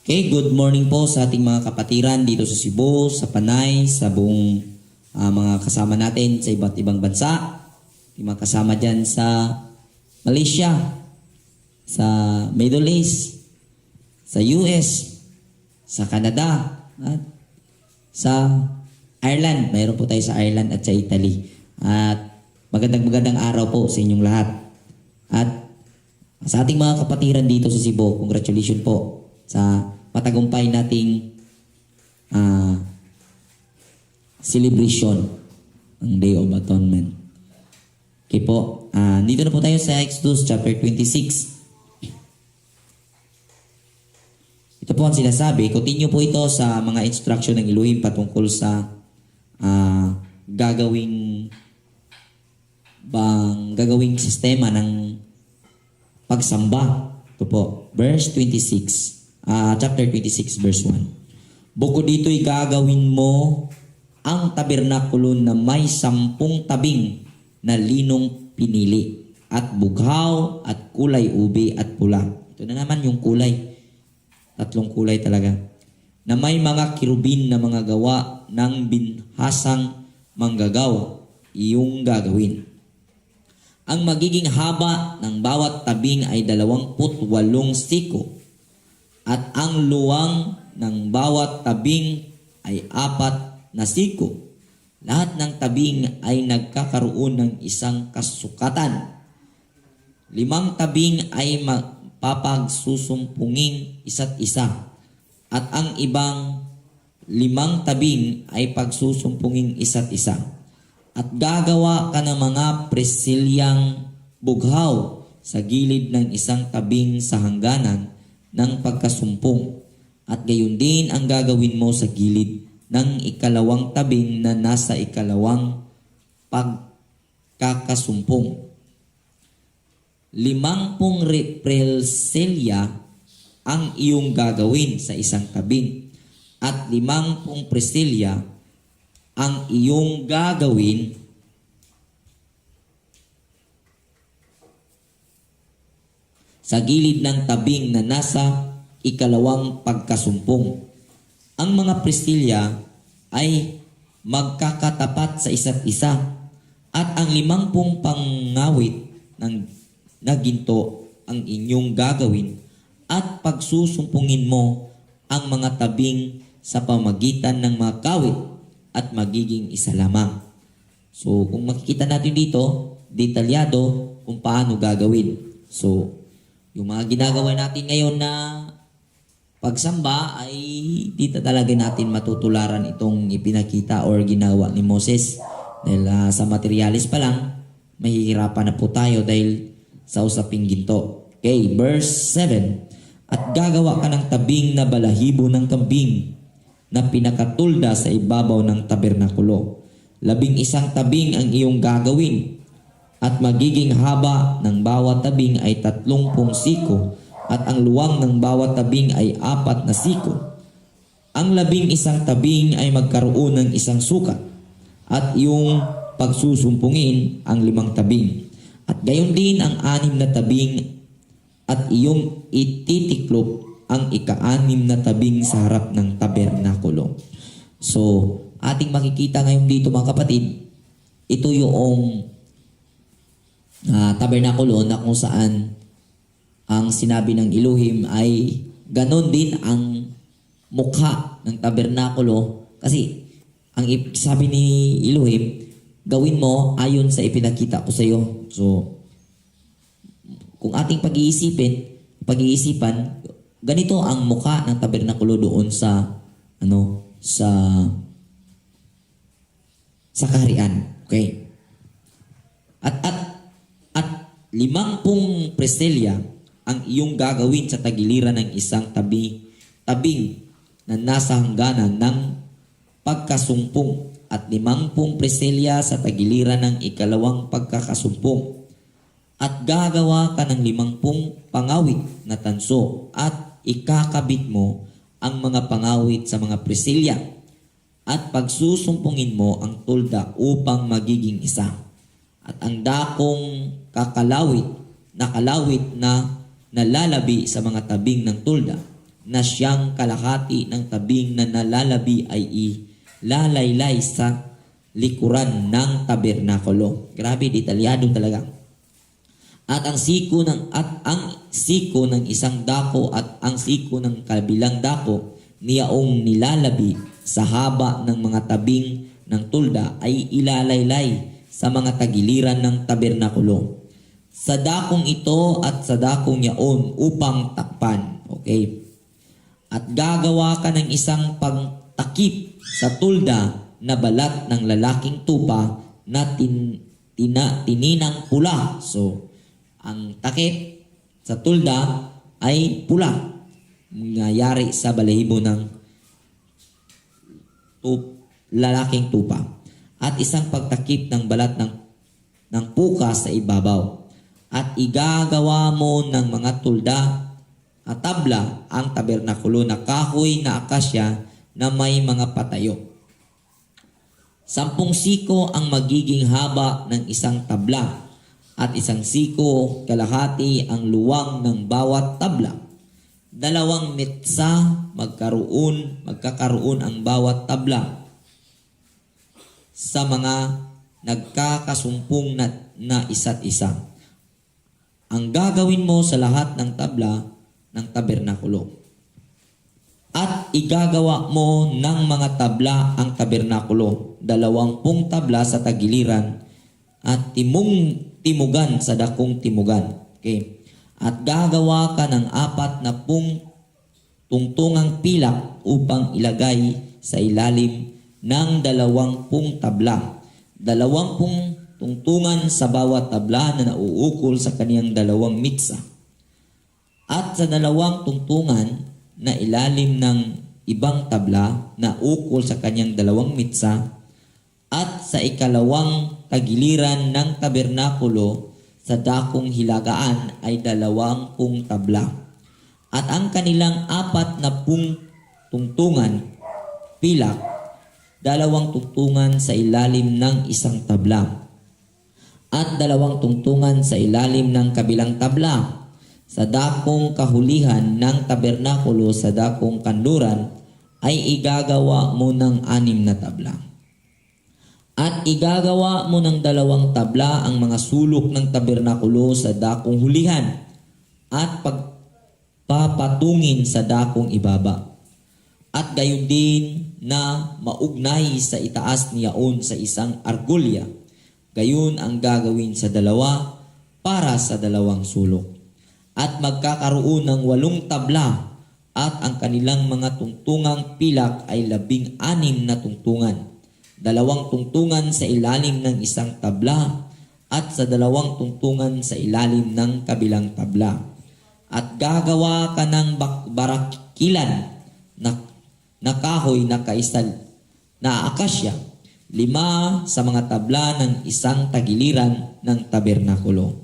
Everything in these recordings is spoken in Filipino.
Okay, good morning po sa ating mga kapatiran dito sa Cebu, sa Panay, sa buong mga kasama natin sa iba't ibang bansa. Yung mga kasama dyan sa Malaysia, sa Middle East, sa US, sa Canada, at sa Ireland. Mayroon po tayo sa Ireland at sa Italy. At magandang araw po sa inyong lahat. At sa ating mga kapatiran dito sa Cebu, congratulations po sa matagumpay nating celebration ng Day of Atonement. Okay po, dito na po tayo sa Exodus chapter 26. Ito po ang sinasabi, continue po ito sa mga instruction ng Elohim patungkol sa gagawing sistema ng pagsamba. Ito po, verse 26. Chapter 26 verse 1. Bukod dito'y gagawin mo ang tabernakulo na may 10 tabing na linong pinili at bughaw at kulay ube at pula. Ito na naman yung kulay. 3 kulay talaga. Na may mga kirubin na mga gawa ng binhasang manggagawa. Iyong gagawin. Ang magiging haba ng bawat tabing ay 28 siko. At ang luwang ng bawat tabing ay 4 na siko. Lahat ng tabing ay nagkakaroon ng isang kasukatan. 5 tabing ay mapapagsusumpunging isa't isa. At ang ibang 5 tabing ay pagsusumpunging isa't isa. At gagawa ka ng mga presilyang bughaw sa gilid ng isang tabing sa hangganan ng pagkasumpong, at gayon din ang gagawin mo sa gilid ng 2 tabing na nasa 2 pagkakasumpong. 50 preselya ang iyong gagawin sa isang tabing, at 50 preselya ang iyong gagawin sa gilid ng tabing na nasa 2 pagkasumpong. Ang mga prestilya ay magkakatapat sa isa't isa, at ang 50 pangawit na ginto ang inyong gagawin, at pagsusumpungin mo ang mga tabing sa pamagitan ng mga kawit, at magiging isa lamang. So, kung makikita natin dito, detalyado kung paano gagawin. So, yung mga ginagawa natin ngayon na pagsamba ay dito talaga natin matutularan itong ipinakita or ginawa ni Moses. Dahil sa materialis pa lang, mahihirapan na po tayo dahil sa usaping ginto. Okay, verse 7. At gagawa ka ng tabing na balahibo ng kambing na pinakatulda sa ibabaw ng tabernakulo. 11 tabing ang iyong gagawin. At magiging haba ng bawat tabing ay 30 siko, at ang luwang ng bawat tabing ay 4 na siko. Ang 11 tabing ay magkaroon ng isang sukat, at iyong pagsusumpungin ang 5 tabing. At gayon din ang 6 na tabing, at iyong ititiklop ang 6 na tabing sa harap ng tabernakulo. So, ating makikita ngayon dito mga kapatid, ito yung tabernakulo na kung saan ang sinabi ng Elohim ay ganon din ang mukha ng tabernakulo, kasi ang sabi ni Elohim, gawin mo ayon sa ipinakita ko sa iyo. So, kung ating pag-iisipan, ganito ang mukha ng tabernakulo doon sa kaharian. Okay? At 50 preselya ang iyong gagawin sa tagiliran ng isang tabing na nasa hangganan ng pagkasumpong, at 50 preselya sa tagiliran ng 2 pagkakasumpong. At gagawa ka ng 50 pangawit na tanso, at ikakabit mo ang mga pangawit sa mga preselya, at pagsusumpungin mo ang tulda upang magiging isa. At ang dakong nakalawit na nalalabi sa mga tabing ng tulda na siyang kalahati ng tabing na nalalabi ay ilalaylay sa likuran ng tabernakulo. Grabe, detalyado talaga. At ang siko ng isang dako at ang siko ng kabilang dako niyaong nilalabi sa haba ng mga tabing ng tulda ay ilalaylay sa mga tagiliran ng tabernakulo. Sa dakong ito at sa dakong yaon upang takpan. Okay. At gagawa ka ng isang pagtakip sa tulda na balat ng lalaking tupa na tininang pula. So, ang takip sa tulda ay pula. Nangyayari sa balahibo ng lalaking tupa. At isang pagtakip ng balat ng puka sa ibabaw. At igagawa mo ng mga tulda at tabla ang tabernakulo na kahoy na akasya na may mga patayo. 10 siko ang magiging haba ng isang tabla at 1 siko kalahati ang luwang ng bawat tabla. 2 metsa magkakaroon ang bawat tabla sa mga nagkakasumpong na isa't isa. Ang gagawin mo sa lahat ng tabla ng tabernakulo. At igagawa mo ng mga tabla ang tabernakulo, 20 tabla sa tagiliran at timugan sa dakong timugan. Okay. At gagawa ka ng 40 tungtungang pilak upang ilagay sa ilalim ng 20 tabla. 20 tungtungan sa bawat tabla na nauukol sa kaniyang 2 mitsa. At sa 2 tungtungan na ilalim ng ibang tabla na ukol sa kanyang 2 mitsa at sa ikalawang tagiliran ng tabernakulo sa dakong hilagaan ay 20 tabla. At ang kanilang 40 tungtungan pilak, 2 tungtungan sa ilalim ng isang tabla at 2 tungtungan sa ilalim ng kabilang tabla. Sa dakong kahulihan ng tabernakulo sa dakong kanluran ay igagawa mo ng 6 na tabla. At igagawa mo ng 2 tabla ang mga sulok ng tabernakulo sa dakong hulihan at pagpapatungin sa dakong ibaba. At gayon din na maugnay sa itaas niyaon sa isang argolya. Gayon ang gagawin sa 2 para sa 2 sulok. At magkakaroon ng 8 tabla at ang kanilang mga tungtungang pilak ay 16 na tungtungan. 2 tungtungan sa ilalim ng isang tabla at sa 2 tungtungan sa ilalim ng kabilang tabla. At gagawa ka ng barakilan na kahoy na kaisal na akasya, 5 sa mga tabla ng isang tagiliran ng tabernakulo.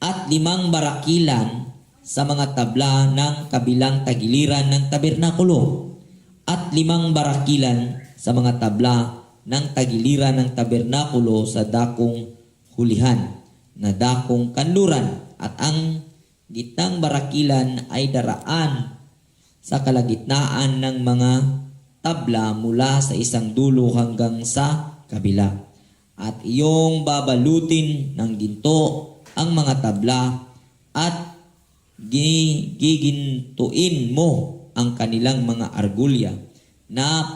At 5 barakilan sa mga tabla ng kabilang tagiliran ng tabernakulo. At 5 barakilan sa mga tabla ng tagiliran ng tabernakulo sa dakong hulihan na dakong kanluran. At ang gitnang barakilan ay daraan sa kalagitnaan ng mga tabla mula sa isang dulo hanggang sa kabila. At iyong babalutin ng ginto ang mga tabla at gigintuin mo ang kanilang mga argulya na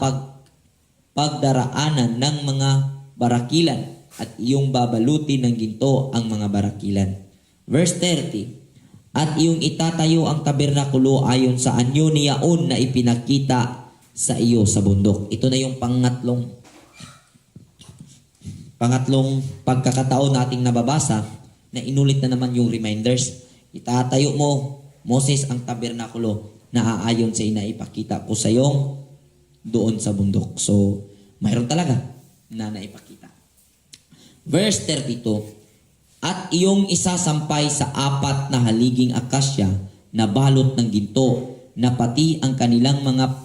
pagdaraanan ng mga barakilan at iyong babalutin ng ginto ang mga barakilan. Verse 30, at iyong itatayo ang tabernakulo ayon sa anyo niyaon na ipinakita sa iyo sa bundok. Ito na yung pangatlong pagkakataon nating nababasa na inulit na naman yung reminders. Itatayo mo, Moses, ang tabernakulo na aayon sa inaipakita ko sa iyo doon sa bundok. So, mayroon talaga na naipakita. Verse 32, at iyong isasampay sa 4 na haliging akasya na balot ng ginto na pati ang kanilang mga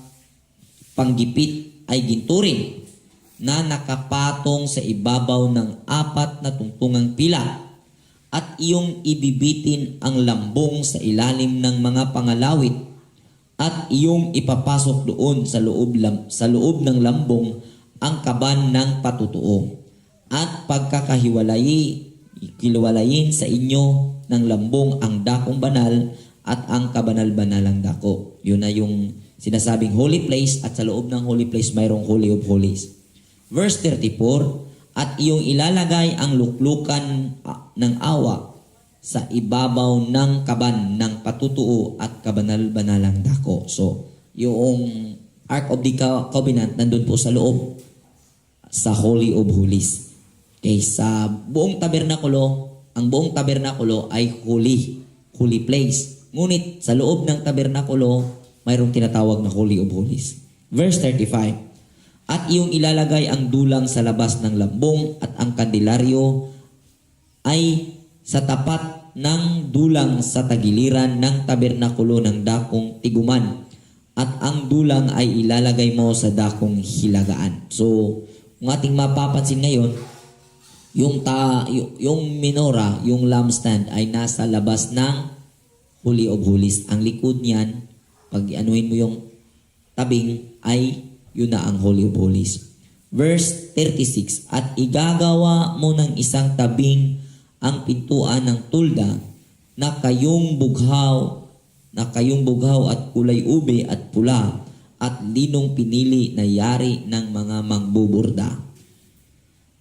panggipit ay ginto rin na nakapatong sa ibabaw ng 4 na tungtungang pila. At iyong ibibitin ang lambong sa ilalim ng mga pangalawit at iyong ipapasok doon sa loob ng lambong ang kaban ng patutuo at kiwalayin sa inyo ng lambong ang dakong banal at ang kabanal-banalang dako. Yun na yung sinasabing holy place, at sa loob ng holy place mayroong Holy of Holies. Verse 34, at iyong ilalagay ang luklukan ng awa sa ibabaw ng kaban ng patutuo at kabanal-banalang dako. So, yung Ark of the Covenant nandun po sa loob sa Holy of Holies. Okay, sa buong tabernakulo, ang buong tabernakulo ay holy place. Ngunit sa loob ng tabernakulo, mayroong tinatawag na Holy of Holies. Verse 35, at iyong ilalagay ang dulang sa labas ng lambong at ang kandilaryo ay sa tapat ng dulang sa tagiliran ng tabernakulo ng dakong tiguman, at ang dulang ay ilalagay mo sa dakong hilagaan. So, kung ating mapapansin ngayon, yung menorah, yung lampstand ay nasa labas ng Holy of Holies. Ang likod niyan, pag anuhin mo yung tabing, ay yun na ang Holy of Holies. Verse 36, at igagawa mo ng isang tabing ang pintuan ng tulda na kayong bughaw at kulay ube at pula at linong pinili na yari ng mga mangbuburda.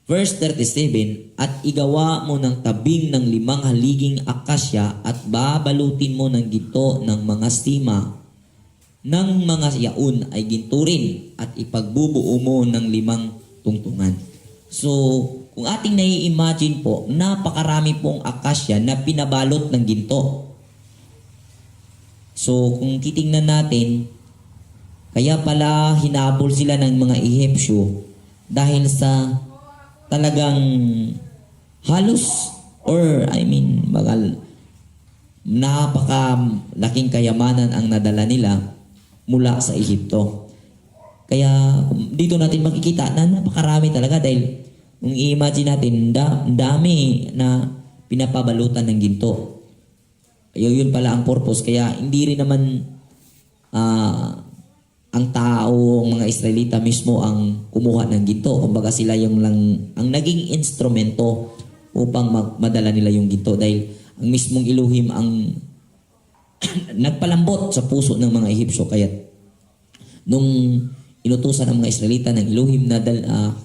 Verse 37, at igawa mo ng tabing ng 5 haliging akasya at babalutin mo ng ginto ng mga stima ng mga yaon ay ginturin at ipagbubuo mo ng 5 tungtungan. So, kung ating nai-imagine po, napakarami pong akasya na pinabalot ng ginto. So, kung titingnan natin, kaya pala hinabol sila ng mga Ehipsyo dahil sa talagang halos napakalaking kayamanan ang nadala nila mula sa Ehipto. Kaya dito natin makikita na napakarami talaga dahil kung i-imagine natin, dami na pinapabalutan ng ginto. Kaya yun pala ang purpose. Kaya hindi rin naman ang tao, mga Israelita mismo ang kumuha ng ginto. Kumbaga sila ang naging instrumento upang madala nila yung ginto. Dahil ang mismong Elohim ang nagpalambot sa puso ng mga Ehipsyo. Kaya nung inutusan ng mga Israelita ng Elohim na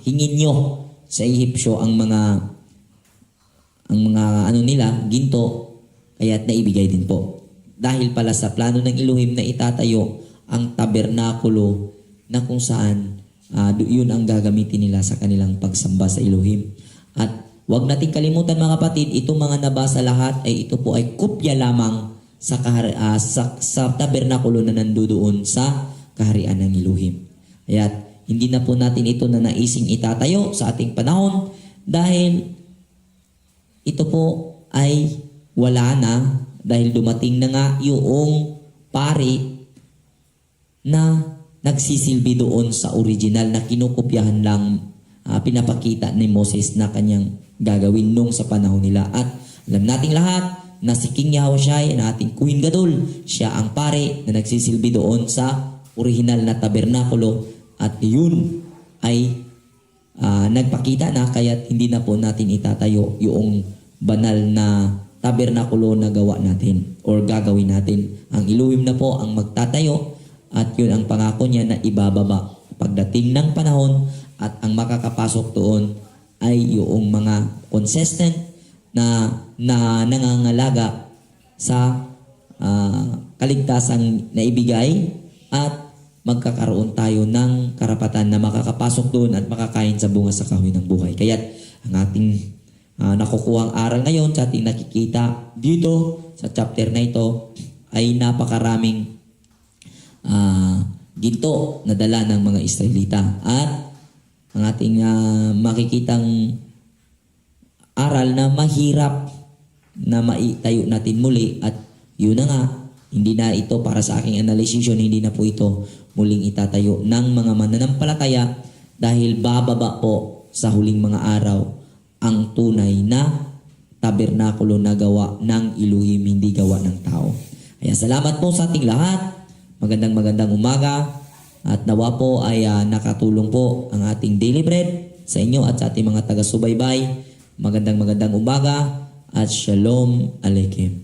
hingin nyo sa Ehipsyo ang mga ginto, kaya naibigay din po. Dahil pala sa plano ng Elohim na itatayo ang tabernakulo na kung saan yun ang gagamitin nila sa kanilang pagsamba sa Elohim. At huwag nating kalimutan mga kapatid, itong mga nabasa lahat ay ito po ay kopya lamang sa tabernakulo na nandoon sa kaharian ng Elohim. Kaya hindi na po natin ito na naising itatayo sa ating panahon dahil ito po ay wala na dahil dumating na nga yung pari na nagsisilbi doon sa original na kinukopyahan lang pinapakita ni Moses na kanyang gagawin nung sa panahon nila. At alam nating lahat na si King Yahushua na ating Queen Gadol, siya ang pare na nagsisilbi doon sa original na tabernakulo at yun ay nagpakita na kaya hindi na po natin itatayo yung banal na tabernakulo na gawa natin or gagawin natin. Ang Elohim na po ang magtatayo at yun ang pangako niya na ibababa pagdating ng panahon at ang makakapasok doon ay yung mga consistent na nangangalaga sa kaligtasang naibigay at magkakaroon tayo ng karapatan na makakapasok doon at makakain sa bunga sa kahoy ng buhay. Kaya ang ating nakukuhang aral ngayon sa ating nakikita dito sa chapter na ito ay napakaraming ginto na dala ng mga Israelita. At ang ating makikitang aral na mahirap na maitayo natin muli at yun na nga, hindi na ito para sa aking analysis, hindi na po ito muling itatayo ng mga mananampalataya dahil bababa po sa huling mga araw ang tunay na tabernakulo na gawa ng Elohim, hindi gawa ng tao. Kaya salamat po sa ating lahat. magandang umaga at nawa po ay nakatulong po ang ating daily bread sa inyo at sa ating mga taga-subaybay. Magandang umaga at Shalom Aleichem.